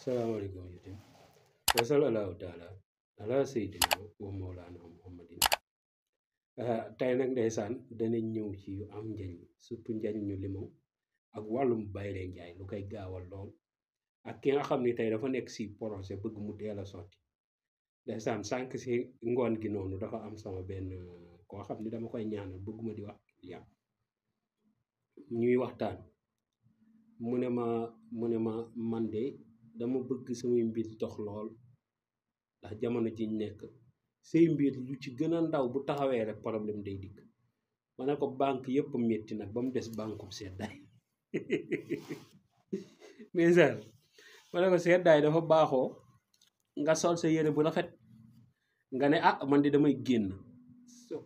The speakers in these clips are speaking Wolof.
salaamaaleykum yéen wa sallallahu taala ala seydina wa mawlana muhammadin tey nag ndeysaan danañ ñëw ci yu am njëriñ surtout njëriñu limon ak wàllum bayre njaay lu koy gaawal lool ak ki nga xam ni tey dafa nekk si projet bëgg mu teel a sotti ndeysaan sànq si ngoon gi noonu dafa am sama benn koo xam ni dama koy ñaanal bëgguma di wax client ñuy waxtaan mu ne ma man de dama bëgg samay mbir dox lool ndax jamono ji nekk say mbir lu ci gën a ndaw bu taxawee rek problème day dikk ma ne ko banque yëpp métti nag ba mu des banque bu seddaay mais ça ma ne ko seddaay dafa baaxoo nga sol sa yére bu rafet nga ne ah man di damay génn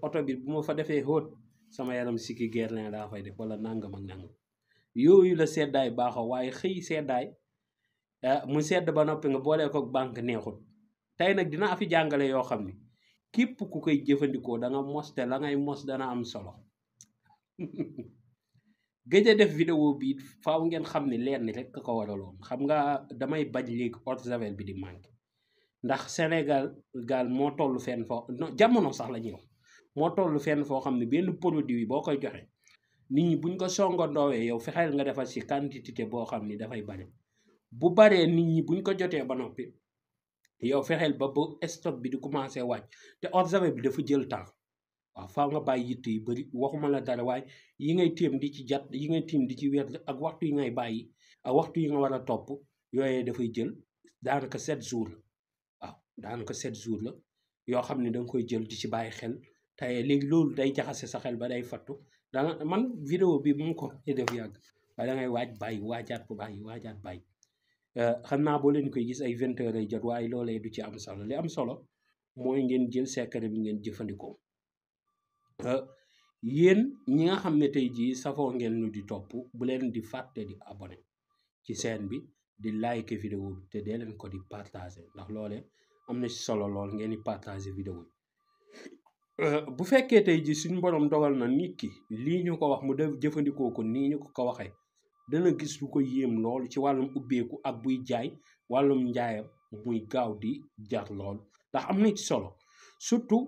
oto bi bu ma fa defee xóot sama yaram sikki gerlin daa fay def wala nangam ak nangam yooyu la seddaay baaxoo waaye xëy seddaay mu sedd ba noppi nga boolee ko banque neexut tey nag dina fi jàngale yoo xam ni képp ku koy jëfandikoo da nga mos te la ngay mos dana am solo gëj a def vidéo bi faaw ngeen xam ni lenn rek ko waraloon xam nga damay bañ léegi eau de javel bi di manqué ndax Sénégal gaal moo toll fenn foo jamono sax la ñuy wax moo toll fenn foo xam ne benn produit yi boo koy joxe nit ñi buñ ko songandoowee yow fexeel nga defal si quantité boo xam ni dafay bari bu baree nit ñi buñ ko jotee ba noppi yow fexeel ba stock bi di commencé wàcc te eau de javel bi dafa jël temps waaw faaw nga bàyyi yitt yu bëri waxuma la dara waaye yi ngay téem di ci jat yi ngay téem di ci wér ak waxtu yi ngay bàyyi ak waxtu yi nga war a topp yooyee dafay jël daanaka 7 jours la waaw daanaka 7 jours la yoo xam ne da nga koy jël di ci bàyyi xel te léegi loolu day jaxase sa xel ba day fattu danga man vidéo bi mu ko def yàgg waaye da ngay waaj bàyyi waajaat ko bàyyi waajaat bàyyi xam naa boo leen koy gis ay 20 heures ay jot waaye loolee du ci am solo li am solo mooy ngeen jël secret bi ngeen jëfandikoo yéen ñi nga xam ne tey jii safoo ngeen ñu di topp bu leen di fàtte di abonné ci chaîne bi di like vidéo bi te dee leen ko di partager ndax loolee am na ci solo lool ngeen di partager vidéo yi bu fekkee tey jii suñu borom dogal na nit ki lii ñu ko wax mu def jëfandikoo ko nii ñu ko waxee dana gis lu ko yéem lool ci wàllum ubbeeku ak buy jaay wàllum njaayam muy gaaw di jar lool ndax am na ci solo surtout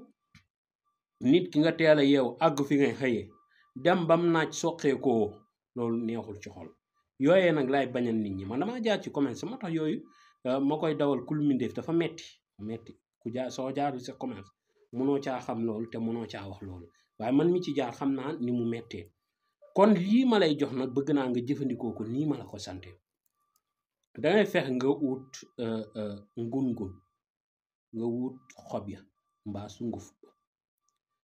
nit ki nga teel a yeew àgg fi ngay xëyee dem bam naaj soqeekoo loolu neexul ci xol yooyee nag laay bañal nit ñi man damaa jaar ci commerce moo tax yooyu ma koy dawal kul mindeef dafa metti ku jaar soo jaarul sa commerce mënoo caa xam loolu te mënoo caa wax loolu waaye man mi ci jaar xam naa ni mu mettee kon lii ma lay jox nag bëgg naa nga jëfandikoo ko nii ma la ko sante dangay fex nga wut ngun-ngun nga wut xob ya mbaa sunguf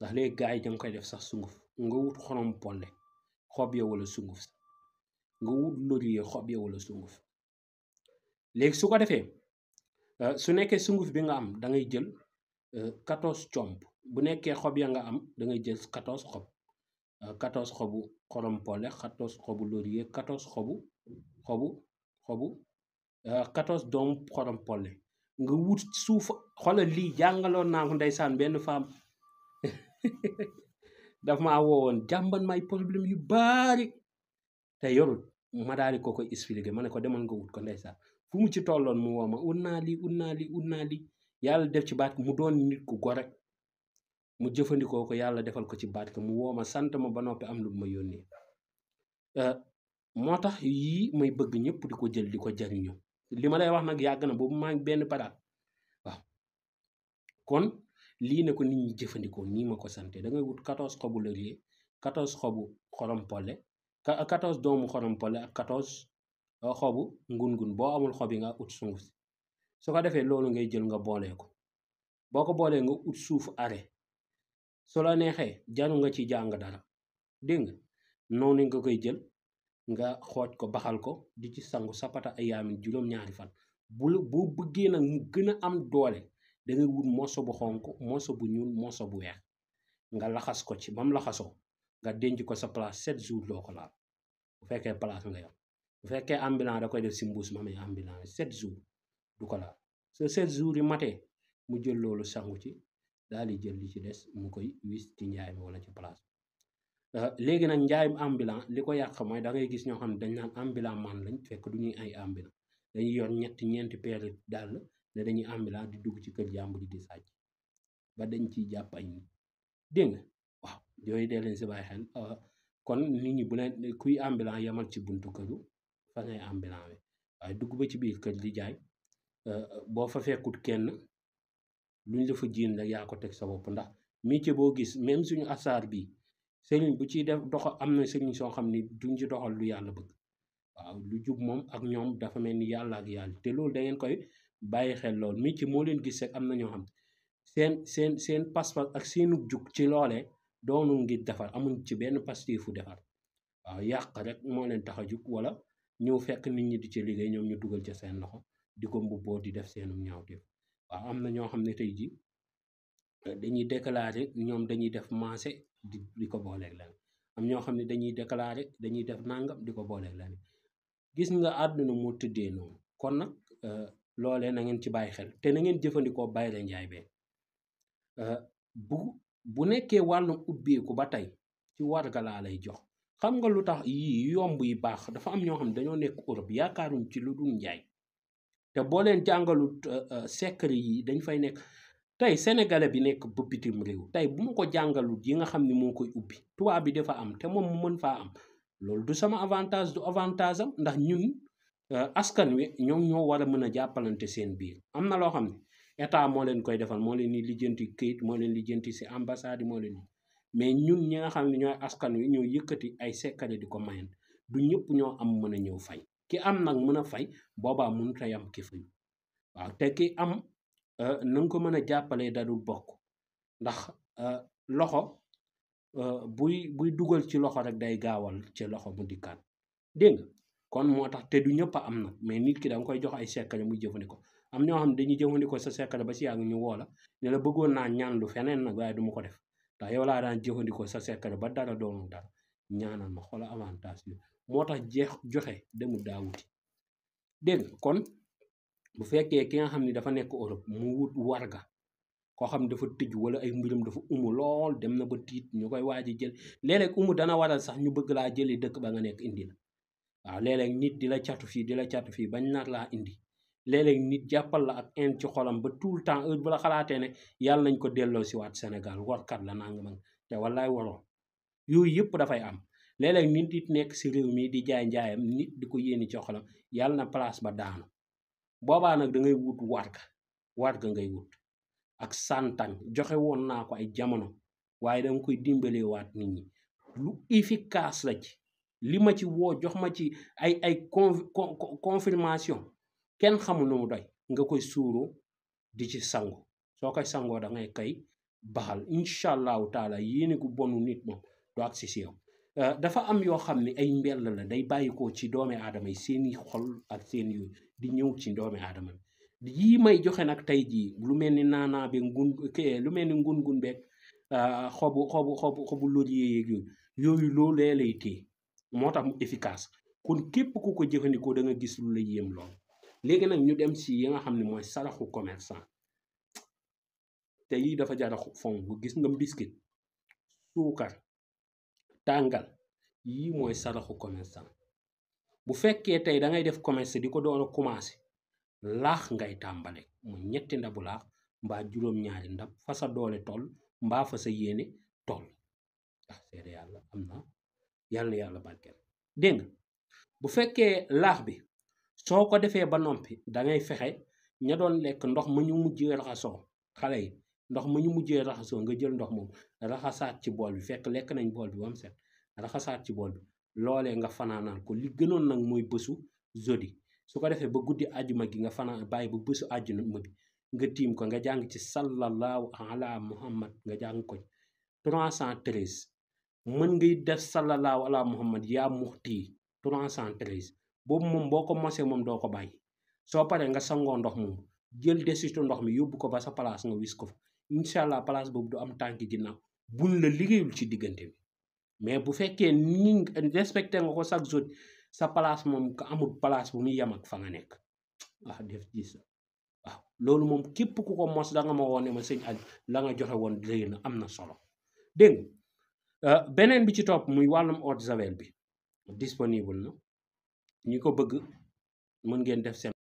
ndax léegi gars yi danga koy def sax sunguf nga wut xorom polle xob ya wala sunguf nga wut laurier xob ya wala sunguf léegi su ko defee su nekkee sunguf bi nga am da ngay jël 14 comp bu nekkee xob ya nga am da ngay jël 14 xob 14 xobu xorom polle 14 xobu laurier 14 xobu 14 doomu xorom polle nga wut suuf xoolal lii jàngaloon naa ko ndeysaan benn femme daf maa woowoon jàmban may problème yu baari te yorul ma daal di ko koy expliqué ma ne ko demal nga wut ko ndeysaan fu mu ci tolloon mu woo ma ut naa lii yàlla def ci baat mu doon nit ku gore mu jëfandikoo ko yàlla defal ko ci baat ko mu woo ma sant ma ba noppi am lu ma yónnee moo tax yii may bëgg ñëpp di ko jël di ko jariñoo li ma lay wax nag yàgg na boobu maa ngi benn padaat waaw kon lii ne ko nit ñi jëfandikoo nii ma ko sante da ngay wut 14 xobu laurier 14 xobu xorom polle 14 doomu xorom polle ak 14 xobu ngun-ngun boo amul xob yi nga ut sunguf si su ko defee loolu ngay jël nga boolee ko boo ko boolee nga ut suuf are su la neexee jaru nga ci jàng dara dégg nga noonu nga koy jël nga xooj ko baxal ko di ci sangu sapata ay yaamin juróom-ñaari fan boo bëggee nag mu gën a am doole da ngay wut morso bu xonk morso bu ñuul morso bu weex nga laxas ko ci bam laxasoo nga denc ko sa place 7 jours doo ko laal bu fekkee place nga yor bu fekkee ambulant da koy def si mbuus ma may ambulant 7 jours du ko laal sa 7 jours yi matee mu jël loolu sangu ci daal di jël li ci des mu koy wis ci njaay mi wala ci place léegi nag njaayum ambulant li ko yàq mooy da ngay gis ñoo xam ne dañ naan ambulant man lañ fekk du ñuy ay ambulant dañuy yor ñeenti paire dàll ne dañuy ambulant di dugg ci kër jàmbur di sàcc ba dañ ciy jàpp ay nit dégg nga waaw yooyu dee leen si bàyyi xel kon nit ñi bu leen kuy ambulant yamal ci buntu këru fa ngay ambulant we waaye dugg ba ci biir kër di jaay boo fa fekkut kenn luñ la fa jiin rek yaa ko teg sa bopp ndax métier boo gis même suñu asaar bi sëriñ bu ciy def doxal am na sëriñ soo xam ni duñ ci doxal lu yàlla bëgg waaw lu jub moom ak ñoom dafa mel ni yàlla ak yàlla te loolu da ngeen koy bàyyi xel lool métier moo leen gis rek am na ñoo xam seen pas-pas ak seenu jug ci loolee doonu ngir defar amuñ ci benn pasteefu defar waaw yàq rek moo leen tax a jug wala ñëw fekk nit ñi di ci liggéey ñoom ñu dugal ca seen loxo di ko mbubboo di def seenum ñaawteef waaw am na ñoo xam ne tey ji dañuy déclarer ñoom dañuy def marché di ko booleeg leen am ñoo xam ne dañuy déclarer dañuy def nangam di ko booleeg leen gis nga àdduna moo tëddee noonu kon nag loolee na ngeen ci bàyyi xel te na ngeen jëfandikoo bayre njaay bee bu nekkee wàllum ubbeeku ba tey ci warga laa lay jox xam nga lu tax yii yomb yi baax dafa am ñoo xam ne dañoo nekk Europe yaakaaruñ ci lu dul njaay te boo leen jàngalut secret yi dañ fay nekk tey sénégalais bi nekk ba bitim réew tey bu ma ko jàngalut yi nga xam ne moo koy ubbi tubaab bi dafa am te moom mu mën faa am loolu du sama avantage du avantage am ndax ñun askan wi ñoom ñoo war a mën a jàppalante seen biir am na loo xam ne état moo leen koy defal moo leen di lijjanti këyit moo leen lijjanti si ambassade yi moo leen mais ñun ñi nga xam ne ñooy askan wi ñoo yëkkati ay secret di ko mayen du ñëpp ñoo am mën a ñëw fay ki am nag mën a fay boobaa mënut a yam ki fay waaw te ki am na nga ko mën a jàppalee dadul bokk ndax loxo buy dugal ci loxo rek day gaawal ci loxo mu dikkaat dégg nga kon moo tax te du ñëpp a am nag mais nit ki da nga koy jox ay secret muy jëfandikoo am ñoo xam ne dañuy jëfandikoo sa secret ba si yàgg ñu woo la ne la bëggoon naa ñaan lu feneen nag waaye du ma ko def ndax yow laa daan jëfandikoo sa secret ba dara doonu dara ñaanal ma xoola avantage bi moo tax joxe demul daawuti dégg nga kon bu fekkee ki nga xam ne dafa nekk Europe mu wut warga koo xam ne dafa tëj wala ay mbiram dafa umu lool dem na ba tiit ñu koy waaj a jël léeg-léeg umu dana waral sax ñu bëgg laa jëli dëkk ba nga nekk indi la waaw léeg-léeg nit di la catu fii bañ nar laa indi léeg-léeg nit jàppal la ak in ci xolam ba tout le temps heure bu la xalaatee ne yàlla nañ ko delloo si waat Sénégal warkat la nanga te wallaay waroo yooyu yëpp dafay am léeg-léeg nit it nekk si réew mi di jaay njaayam nit di ko yéeni ci xolam yàlla na place ba daanu boobaa nag da ngay wut warga ngay wut ak santañ joxe woon naa ko ay jamono waaye danga koy dimbalee waat nit ñi lu efficace la ci li ma ci woo jox ma ci ay confirmation kenn xamul nu mu doy nga koy suuroo di ci sango soo koy sangoo da ngay kay baxal incha allahu taala yéene gu bonu nit moom du ak si yow dafa am yoo xam ne ay mbell la day bàyyikoo ci doomi aadama yi seeni xol ak seen yu di ñëw ci doomi aadama bi yii may joxe nag tey jii lu mel ni naanaa be lu mel ni ngun beeg xobu laurier yeeg yooyu loolee lay téye moo tax mu efficace kon képp ku ko jëfandikoo da nga gis lu la yéem lool léegi nag ñu dem si yi nga xam ne mooy saraxu commerçant te yii dafa jara fon bu gis nga biscuit suukar tàngal yii mooy saraxu commerçant bu fekkee tey da ngay def commerce di ko doon a commencé laax ngay tàmbale mu ñetti ndabu laax mbaa juróom-ñaari ndab fa sa doole toll mbaa fa sa yéene toll ah seede yàlla am na yàlla barkeel dégg nga bu fekkee laax bi soo ko defee ba noppi dangay fexe ña doon lekk ndox ma ñu mujjee raxasoo xale yi ndox ma ñu mujjee raxasoo nga jël ndox moom raxasaat ci bool bi fekk lekk nañ bool bi ba mu set raxasaat ci bool bi loolee nga fanaanal ko li gënoon nag mooy bésu jeudi su ko defee ba guddi àjjuma gi nga fanaan bàyyi ba bésu àjjuma bi nga tiim ko nga jàng ci sallallahu ala muhammad nga jàng ko 313 mën ngay def sallallahu ala muhammad yaa muxti 313 boobu moom boo ko mosee moom doo ko bàyyi soo paree nga sangoo ndox moom jël desitu ndox mi yóbbu ko ba sa place nga wis ko fa incha allah place boobu du am tànki ginnaaw buñ la liggéeyul ci diggante bi mais bu fekkee ni respecté nga ko chaque jour sa place moom ka amul place bu muy yem ak fa nga nekk waaw def gis waaw loolu moom képp ku ko mos da nga ma woon ne ma sëñ aj la nga joxe woon léegi na am na solo dégg nga beneen bi ci topp muy wàllum eau de javel bi disponible na ñi ko bëgg mën ngeen def seen